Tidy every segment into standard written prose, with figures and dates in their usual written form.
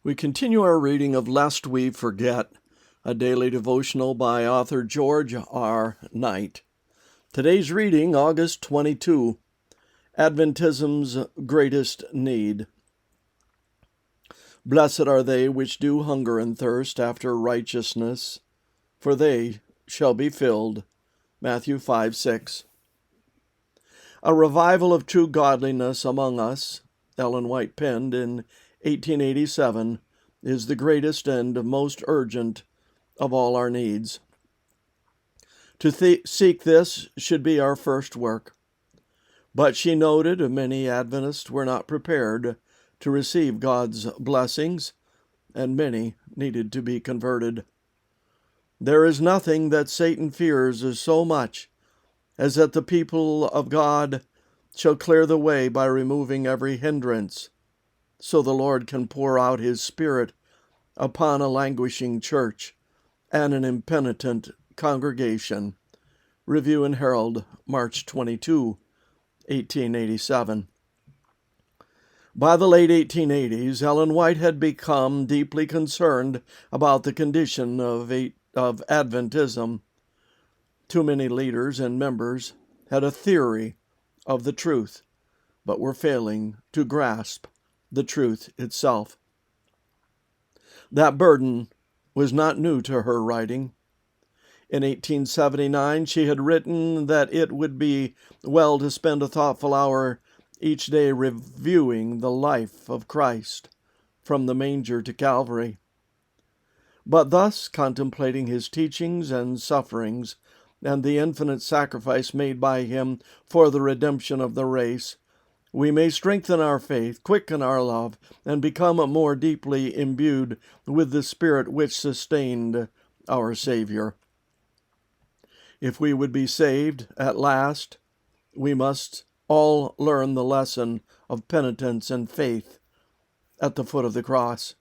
We continue our reading of Lest We Forget, a daily devotional by author George R. Knight. Today's reading, August 22, Adventism's Greatest Need. Blessed are they which do hunger and thirst after righteousness, for they shall be filled. Matthew 5:6. A revival of true godliness among us, Ellen White penned in 1887, is the greatest and most urgent of all our needs. To seek this should be our first work. But she noted many Adventists were not prepared to receive God's blessings, and many needed to be converted. There is nothing that Satan fears so much as that the people of God shall clear the way by removing every hindrance, so the Lord can pour out His Spirit upon a languishing church and an impenitent congregation. Review and Herald, March 22, 1887. By the late 1880s, Ellen White had become deeply concerned about the condition of Adventism. Too many leaders and members had a theory of the truth, but were failing to grasp the truth itself. That burden was not new to her writing. In 1879, she had written that it would be well to spend a thoughtful hour each day reviewing the life of Christ from the manger to Calvary. But thus, contemplating His teachings and sufferings and the infinite sacrifice made by Him for the redemption of the race, we may strengthen our faith, quicken our love, and become more deeply imbued with the Spirit which sustained our Savior. If we would be saved at last, we must all learn the lesson of penitence and faith at the foot of the cross.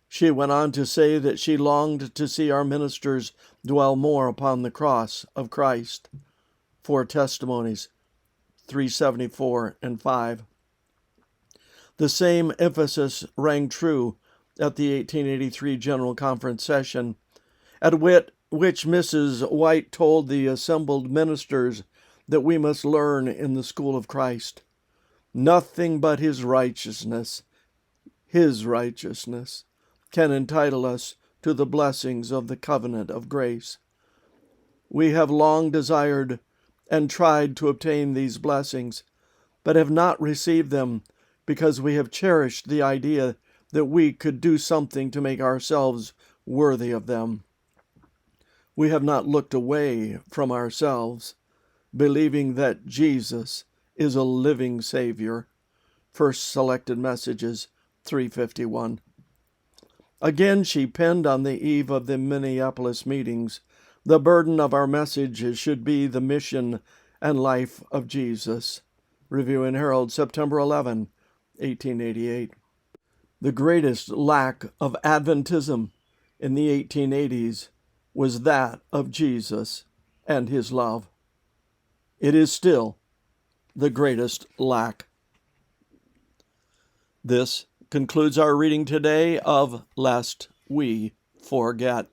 She went on to say that she longed to see our ministers dwell more upon the cross of Christ. 4 Testimonies, 374 and 5. The same emphasis rang true at the 1883 General Conference session, at which Mrs. White told the assembled ministers that we must learn in the school of Christ. Nothing but His righteousness, can entitle us to the blessings of the covenant of grace. We have long desired and tried to obtain these blessings, but have not received them because we have cherished the idea that we could do something to make ourselves worthy of them. We have not looked away from ourselves, believing that Jesus is a living Savior. First Selected Messages, 351. Again, she penned on the eve of the Minneapolis meetings, the burden of our message should be the mission and life of Jesus. Review and Herald, September 11, 1888. The greatest lack of Adventism in the 1880s was that of Jesus and His love. It is still the greatest lack. This concludes our reading today of Lest We Forget.